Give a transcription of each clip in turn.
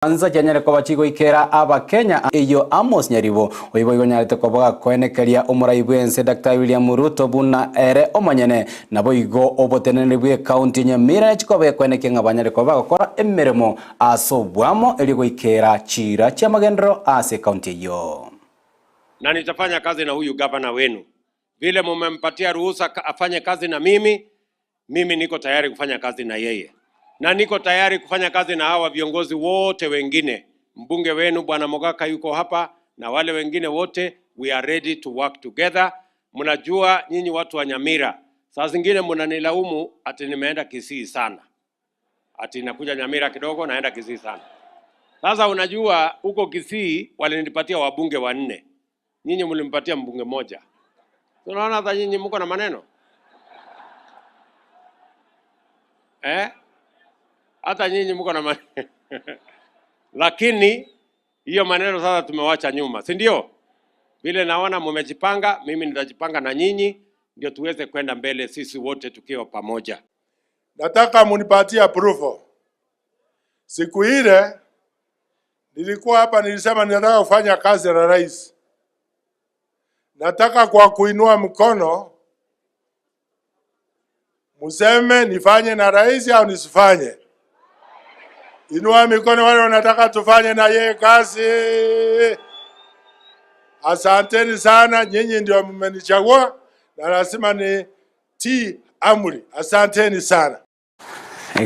Anza janyare kwa bachiko ikera aba Kenya iyo Amos Nyaribo oyibo nyarete kwa baga kwenekeria omurayibwense Dr. William Ruto buna ere omanyene nabo igo obotenene bwe county Nyamira chikobe kweneke ngabanyare kwa baga kora emeremo asobwamo eligo ikera chira cha magendro ase county yo. Na nitafanya kazi na huyu gavana wenu vile mumempatia ruhusa afanye kazi na mimi niko tayari kufanya kazi na yeye. Na niko tayari kufanya kazi na hawa viongozi wote wengine. Mbunge wenu Bwana Mogaka yuko hapa na wale wengine wote, we are ready to work together. Mnajua nyinyi watu wa Nyamira, saa zingine mnanilaumu ati nimeenda Kisii sana. Ati nakuja Nyamira kidogo naenda Kisii sana. Sasa unajua huko Kisii walinipatia wabunge 4. Nyinyi mlimpatia mbunge 1. Unaona hata nyinyi mko na maneno? Hata nyinyi mko na maneno. Lakini hiyo maneno sasa tumewacha nyuma, si ndio? Vile naona mmejipanga, mimi nitajipanga na nyinyi ndio tuweze kwenda mbele sisi wote tukiwa pamoja. Nataka munipatie approval. Siku ile nilikuwa hapa nilisema ninataka kufanya kazi na rais. Nataka kwa kuinua mkono museme nifanye na rais au nisifanye. Inua mikono wale wanataka tufanye na yeye kazi. Asanteni sana, nyinyi ndio mmenichagua na lazima ni amri. Asanteni sana.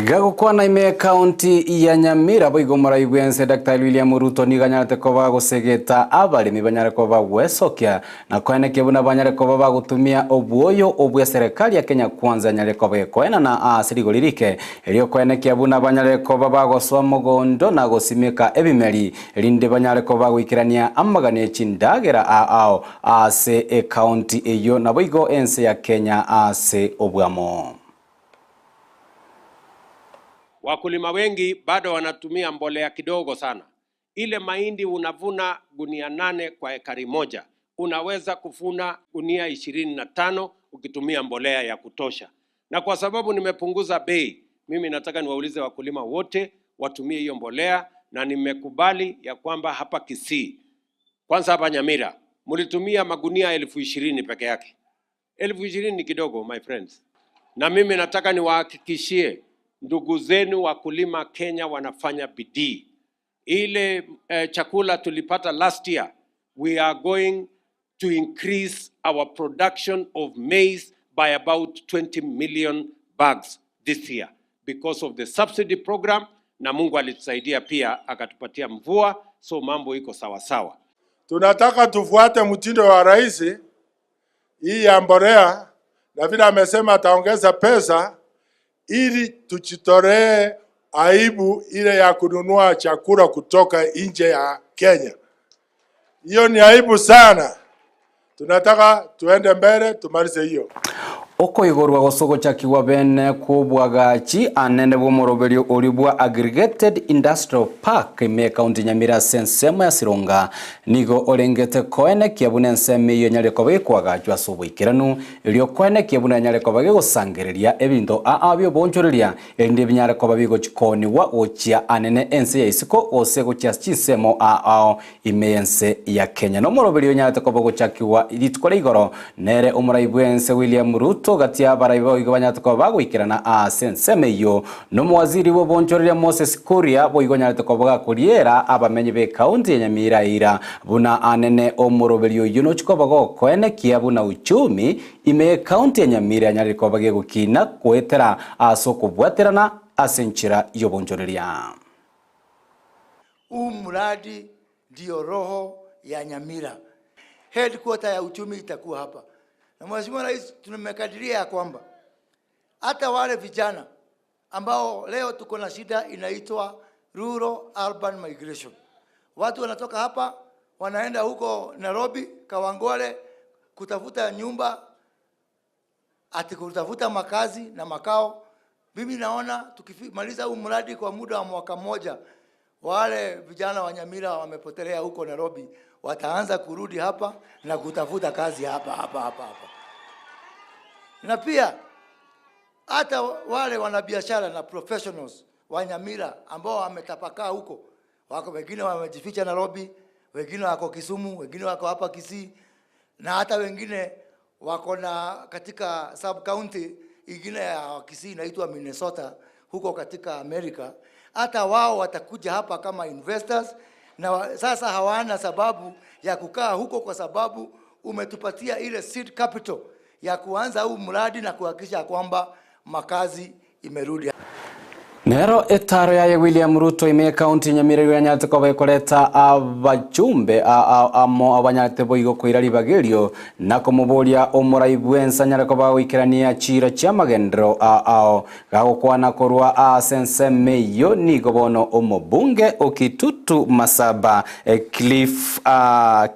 Gago kwa na ime county ya Nyamira boigo murayibwense Dr. William Ruto ni ganyarete ko bagusegeta abali mibanyare ko bagwesokia na kweneke buna banyare ko bagutumia obuoyo obwe serikali ya Kenya kwanza nyare ko bekoena na asirigo lirike elio kweneke buna banyare ko bagoswa mogondo na gosimika ebimeri linde banyare ko bagwikirania amagane chindagera ao ase county eyo na boigo ense ya Kenya ase obwamo. Wakulima wengi bado wanatumia mbolea kidogo sana. Ile mahindi unavuna gunia 8 kwa ekari moja. Unaweza kufuna gunia 25 ukitumia mbolea ya kutosha. Na kwa sababu nimepunguza bei, mimi nataka niwaulize wakulima wote watumie hiyo mbolea na nimekubali ya kwamba hapa Kisii. Kwanza hapa Nyamira, mlitumia magunia 20,000 peke yake. 20,000 ni kidogo my friends. Na mimi nataka niwahakikishie ndugu zenu wakulima Kenya wanafanya bidii. Ile chakula tulipata last year, we are going to increase our production of maize by about 20 million bags this year because of the subsidy program, na Mungu alitusaidia pia akatupatia mvua, so mambo iko sawa sawa. Tunataka tufuate mtindo wa rais hii ya mbolea, na vile amesema ataongeza pesa ili tuchitolee aibu ile ya kununua chakula kutoka nje ya Kenya. Hiyo ni aibu sana. Tunataka tuende mbele tumalize hiyo. Oko igorwa gosogo chakiwa bene kubwagachi anene bomoroberio olibwa aggregated industrial park me county Nyamira sensemo ya Sironga nigo orengete koene kiabune nseme iyo nyare ko bekwagachwa sobwikiranu elio koene kiabune nyare ko bage gosangereria ebindo abyo bonchoreria elinde binyare ko babigo chikoni wa ochia anene ense ya isiko osego cha Chinsemo ao imeyense ya Kenya no moroberio nyare ko bago chakiwa litwale igoro nere omurayibwense William Ruto gatia baraibo igabanyatko bagwikirana senseme iyo no mwaziri wo bonchoreria Moses Kuria bo igonyatko baga kuriera abamenye be county ya Nyamira ira buna anene omoroberio yuno chiko bago kwene kia buna uchumi ime county ya Nyamira nyariko bage gukina kwetera asoko bwaterana asenchira yo bonchoreria. Mradi ndio roho ya Nyamira. Headquarter ya uchumi itakuwa hapa. Na Mheshimiwa Rais tumekadiria ya kwamba hata wale vijana ambao leo tuko na shida inaitwa rural urban migration. Watu wanatoka hapa wanaenda huko Nairobi, Kawangware kutafuta nyumba, ati kutafuta makazi na makao. Mimi naona tukimaliza huu mradi kwa muda wa mwaka mmoja, wale vijana wa Nyamira wamepotelea huko Nairobi wataanza kurudi hapa na kutafuta kazi hapa. Na pia hata wale wanabiashara na professionals wa Nyamira ambao wametapakaa huko wako wengine wamejificha Nairobi, wengine wako Kisumu, wengine wako hapa Kisii, na hata wengine wako na katika sub county ingine ya Kisii inaitwa Minnesota huko katika Amerika. Hata wao watakuja hapa kama investors, na sasa hawana sababu ya kukaa huko kwa sababu umetupatia ile seed capital ya kuanza huu mradi na kuhakikisha kwamba makazi imerudi. Nero etaro ya William Ruto ime county Nyamira nyate ko bekoleta abajumbe amo abanyate boigo koirari bagerio na komubolia omuraibwensa nyare ko bawikirania chira cha magendro gagokwana korwa sensemeyo nigo bono omobunge okitutu masaba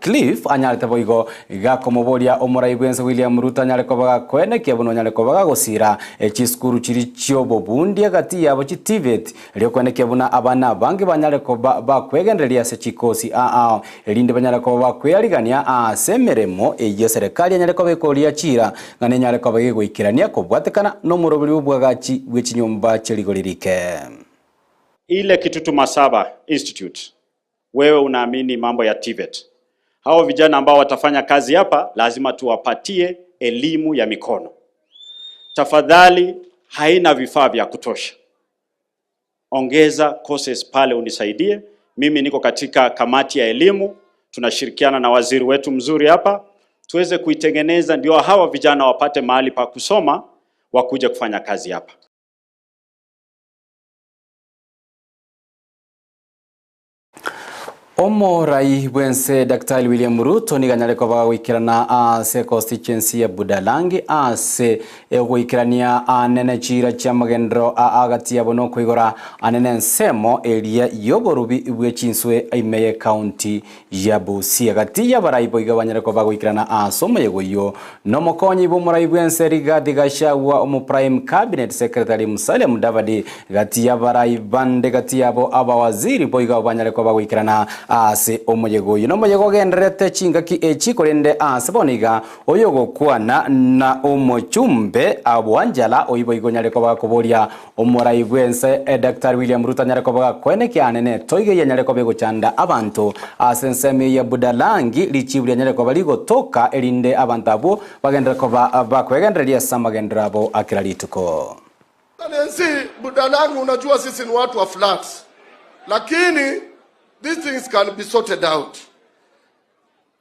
Cliff anyate boigo gakomubolia omuraibwensa William Ruto nyare ko bakwene kebono nyare ko bagosira chiskuru chiri chyo bobundi agati yabo TVET lyokwendekea buna abana bangi banyare ko bakwegenderia se chikosi elinde banyare ko bakweyarigania semeremo eyo serikali anyare ko bekoria chira ngane nyare ko bagigwikirania ko bwatekana no murobiri ubwagachi bw'ikinyumba chirigolirike ile Kitutu Masaba Institute. Wewe unaamini mambo ya TVET. Hao vijana ambao watafanya kazi hapa lazima tuwapatie elimu ya mikono. Tafadhali, haina vifaa vya kutosha. Ongeza courses pale unisaidie. Mimi niko katika kamati ya elimu, tunashirikiana na waziri wetu mzuri hapa, tuweze kuitengeneza ndio hawa vijana wapate mahali pa kusoma, wakuja kufanya kazi hapa. Omorai bwense Daktari William Ruto niganyare ko bagwikirana se constituency ya Budalangi se egwikirania nene chira cha magendro agati yabo no kwigora anene nsemo area yoborubi bwe Chinswe Amayia county ya Gusii agati ya baraibo igabanyare ko bagwikirana somo yegoyo no mokonyi bo morai bwense Rigathi Gachagua omu prime cabinet secretary Musalia Mudavadi gati ya baraibande gati yabo abawaziri bo igabanyare ko bagwikirana ase omuyego yuno muyego genderete chingaki echikorende seboniga oyogo kwana na omochumbe abwanjala oyibo igonyare ko bakoboria omorai bwense Dr. William Ruto nyare ko bakwene kyanene toige yanyare ko begochanda abantu asenseme ya Budalangi lichiburi nyare ko bali gotoka elinde abantu abo bagendera ko bakwegenderia samagendera abo akiralituko Nansi Budalangi unajua sisi ni watu wa flats, lakini these things can be sorted out.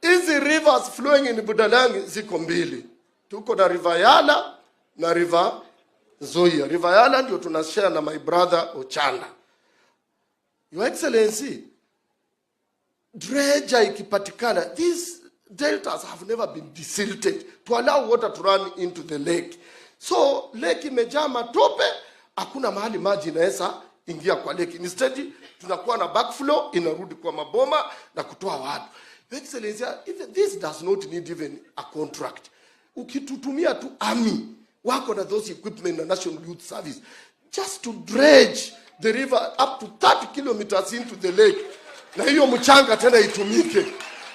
Hizi rivers flowing in Budalangi ziko mbili. Tuko na River Yala na River Nzoia. River Yala ndio tunashare na my brother Ochanda. Your Excellency, dredge ikipatikana, these deltas have never been desilted to allow water to run into the lake. So lake imejaa matope, hakuna mahali maji inaweza ingia kwa lake. Instead tunakuwa na backflow inarudi kwa maboma na kutoa watu. Excellency, this does not need even a contract. Ukitutumia tu army wako na those equipment na National Youth Service just to dredge the river up to 30 kilometers into the lake, na hiyo mchanga tena itumike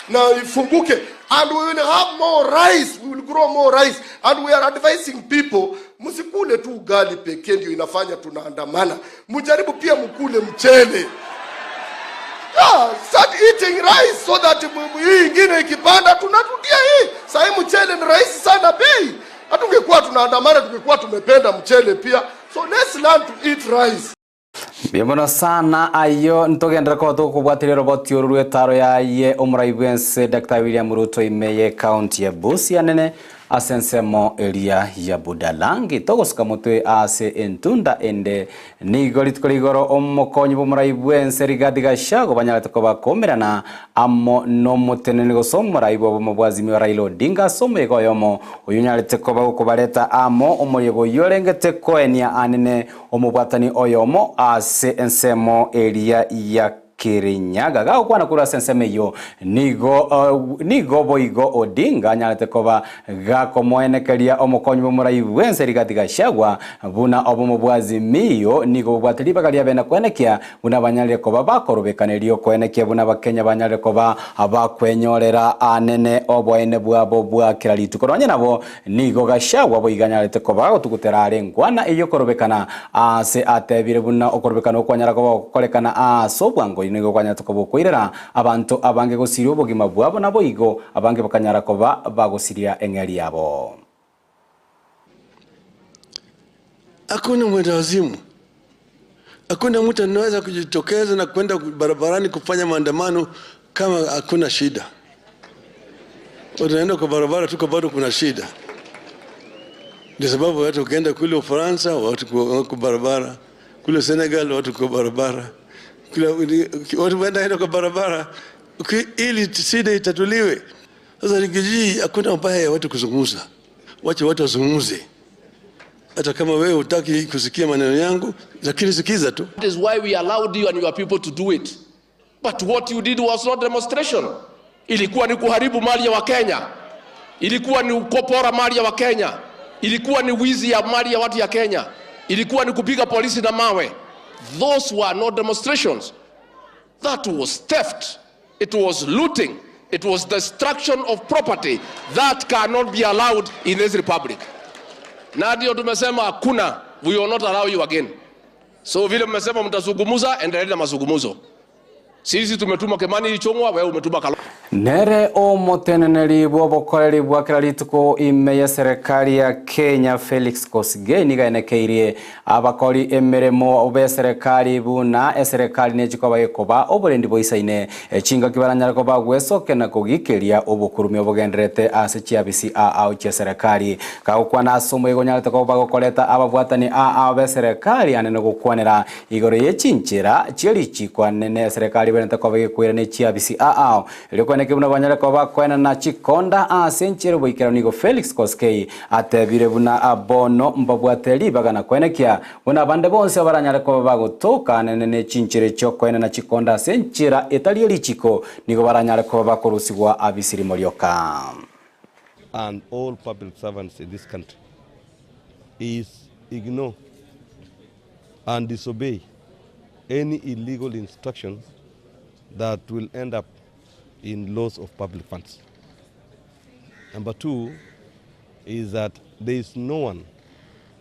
na ifunguke, and we will have more rice, we will grow more rice, and we are advising people msikule tu ugali pekee ndio inafanya tunaandamana, mjaribu pia mkule mchele. Start eating rice so that hii ingine ikipanda tunarudia hii. Sasa mchele ni rahisi sana bei. Hatungekuwa tunaandamana, tungekuwa tumependa mchele pia. So let's learn to eat rice. Bienvenido sana ayo ntogendera ko to kubwatire robot yorurwe taro ya ye omurai bwense Dr. William Ruto Amayia county ya Gusii anene asensemo area ya Budalangi togosuka mutwe ase entunda ende nigolitkoligoro omokonyi bomurai bwense Rigathi Gachagua banyarate ko bakomerana amo no mutenene gosomurai bo mubwazimi wa Raila Odinga somego yomo oyunyarete ko bakubareta amo omuyego yorengete koenia anene omubwatani oyomo ase ensemo area ya Kirinyaga gao kwana kura sensemeyo nigo boigo Odinga nyarete koba gako moenekeria omokonyi bomurai bwense Rigathi Gachagua buna obumubwazimiyo nigo bwatiriba kalia bena kwenekia buna banyarire koba bakorobekanerio kwenekia buna bakenya banyarire koba abakwenyorera anene obwaine bwabo bwakiraritu koronye nabo nigo Gachagua boiganyarete koba gotugutera arengwana iyo korobekana ase atebire buna okorobekana okwanyara koba korekana sobwango nigo kwanya tukobokwirera abantu abange gosiria obogima bwabo nabo igo abange bakanyara koba bagosiria eng'eri yabo. Hakuna mwenda wazimu. Hakuna mtu anaweza kujitokeza na kwenda barabarani kufanya maandamano kama hakuna shida. Wanaenda kwa barabara tuko bado kuna shida. Ndio sababu watu ukienda kule Ufaransa watu kwa barabara, kule Senegal watu kwa barabara, kule watu wanaenda kwa barabara ili shida itatuliwe. Sasa nikiji hakuna mbaya watu kuzungumza. Wacha watu wazungumze. Hata kama wewe hutaki kusikia maneno yangu, lakini sikiza tu. That is why we allowed you and your people to do it. But what you did was not demonstration. Ilikuwa ni kuharibu mali ya Wakenya. Ilikuwa ni kupora mali ya Wakenya. Ilikuwa ni wizi ya mali ya watu ya Kenya. Ilikuwa ni kupiga polisi na mawe. Those were not demonstrations. That was theft. It was looting. It was destruction of property. That cannot be allowed in this republic. Na ndio tumesema hakuna, we will not allow you again. So vile mmesema mtazungumuza, endelea na mazungumuzo. Sisi tumetuma Kimani Ichung'wa, wewe umetuma Kalonzo. Nere omoteneneri bw'obukoreri bwa kira rituko ime ya serikali ya Kenya Felix Kosgei nigaenekeirie abakori emeremo obe serikali buna eserikali nechikoba yekoba oburendi boisaine echinga kibaranyara koba gwesoke na kugikiria obukurumi obugenderete ase chiabisi au chia serikali kagukwana asumo igonyarete koba gokoreta ababwatani abe serikali anene gukwanera igoro yechinchira chierichi kwanene serikali berente koba gekwira ne chiabisi au ilikwane kibuna banyare koba kwena na chikonda asenchero boikero nigo Felix Kosgei atebire buna abono mbabwateri bagana kwenekia buna bande bonse baranyare koba bagotoka nene chinchire cyo kwena na chikonda asenchira etali lichiko nigo baranyare koba bakorusigwa abisiri morioka. And all public servants in this country is ignore and disobey any illegal instructions that will end up in loss of public funds. Number two is that there is no one,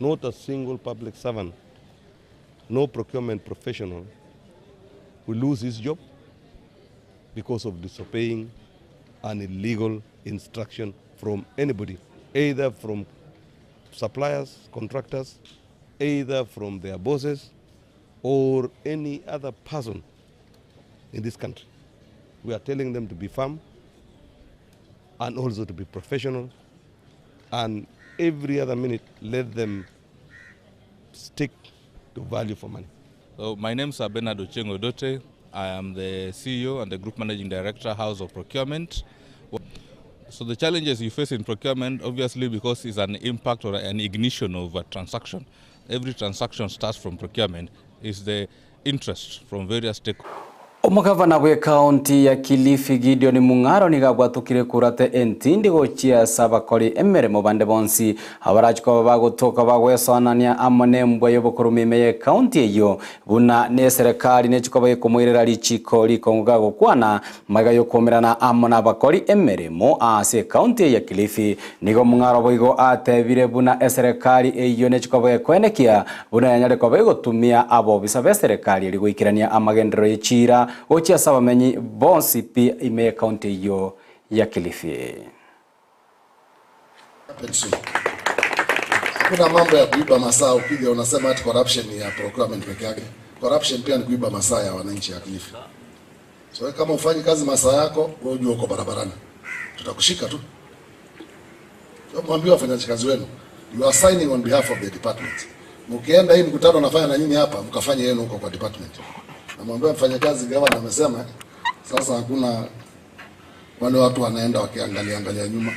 not a single public servant, no procurement professional who lose his job because of disobeying an illegal instruction from anybody, either from suppliers, contractors, either from their bosses or any other person in this country. We are telling them to be firm and also to be professional, and every other minute let them stick to value for money. So my name is Bernard Ochengo Dote. I am the CEO and the Group Managing Director, House of Procurement. So the challenges you face in procurement, obviously because it's an impact or an ignition of a transaction. Every transaction starts from procurement, is the interest from various stakeholders. Omugavana bwe county ya Kilifi Gideon Mung'aro nigabwatukire kurate entindi gochia sabakori emeremo bande bonsi abarachiko bagotoka bagwesanania amone mbwe yobokurumi meye county eyo buna ne serikali nechiko bayekomoirera lichiko likonga gokwana magayo komerana amona bakori emeremo ase county ya Kilifi nigo Mung'aro boigo atebire buna serikali eyo nechiko bayekwenekia buna yanyare ko bayigotumia abo bisabe serikali ligoikirania amagendero yechira ochia sabamenyi bonsi pi ime county yo ya Kilifi. Kuna mambo ya kuiba masaa upige unasema ati corruption ya procurement peke yake. Corruption pia ni kuiba masaa ya wananchi ya Kilifi. So kama ufanyi kazi masaa yako, wewe ujue uko barabarani. Tutakushika tu. So mwambie wafanyakazi wenu, you are signing on behalf of the department. Mkienda hii mkutano nafanya na nyinyi hapa, mkafanye yenu huko kwa department. Namwambia mfanyakazi gavana amesema sasa hakuna wale watu wanaenda wakiangalia nyuma.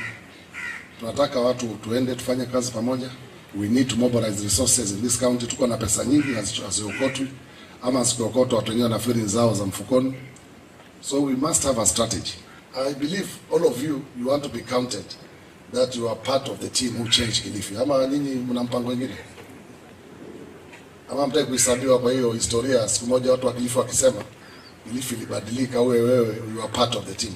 Tunataka watu tuende tufanye kazi pamoja. We need to mobilize resources in this county. Tuko na pesa nyingi haziokotwi ama zikokotwa watu wengine na feelings zao za mfukoni. So we must have a strategy. I believe all of you want to be counted that you are part of the team who changed Kilifi. Ama nyinyi mna mpango mwingine? Ama mtaki kuhesabiwa kwa hiyo historia siku moja watu wa Kilifi wakisema Kilifi libadilika wewe you are part of the team.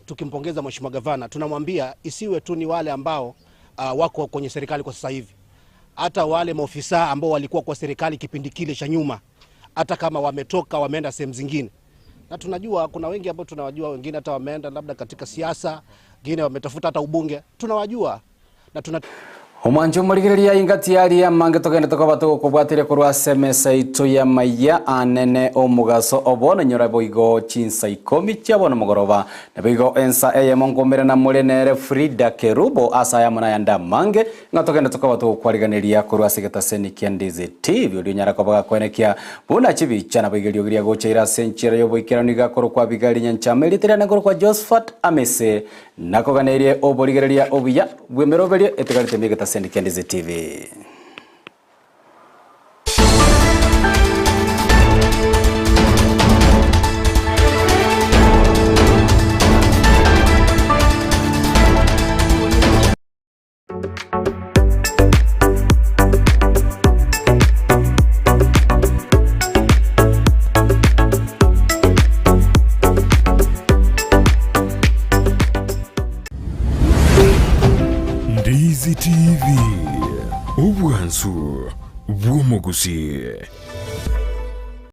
Tukimpongeza mheshimiwa gavana tunamwambia isiwe tu ni wale ambao wako kwenye serikali kwa sasa hivi. Hata wale maofisa ambao walikuwa kwa serikali kipindi kile cha nyuma hata kama wametoka wameenda sehemu zingine Na tunajua kuna wengi ambao tunawajua, wengine hata wameenda labda katika siasa, wengine wametafuta hata ubunge. Tunawajua na Omwanjo murigireria ingati yari amange togende tokobatu kubwatire kurwa semesa ito ya Amayia anene omugaso obona nyora boigo Chinsa 10 cyabona mugoroba na boigo ensa eyemongomere na murenere Frida Kerubo asa ya muna yanda mange ngatogende tokobatu kwariganeria kurwa Segetaseni kia Ndizi TV uri nyara kobaga kwenekia buna chibicha na boigerio giria gocheira senchira yo boikeraniga koro kwa bigari nyanchameli tira na koro kwa Josephat Amisi nakoganerie oborigereria obuya bwemeroberie etigarite Segetaseni kia Ndizi TV. Ndizi TV, ubwansu bw'omu Gusii.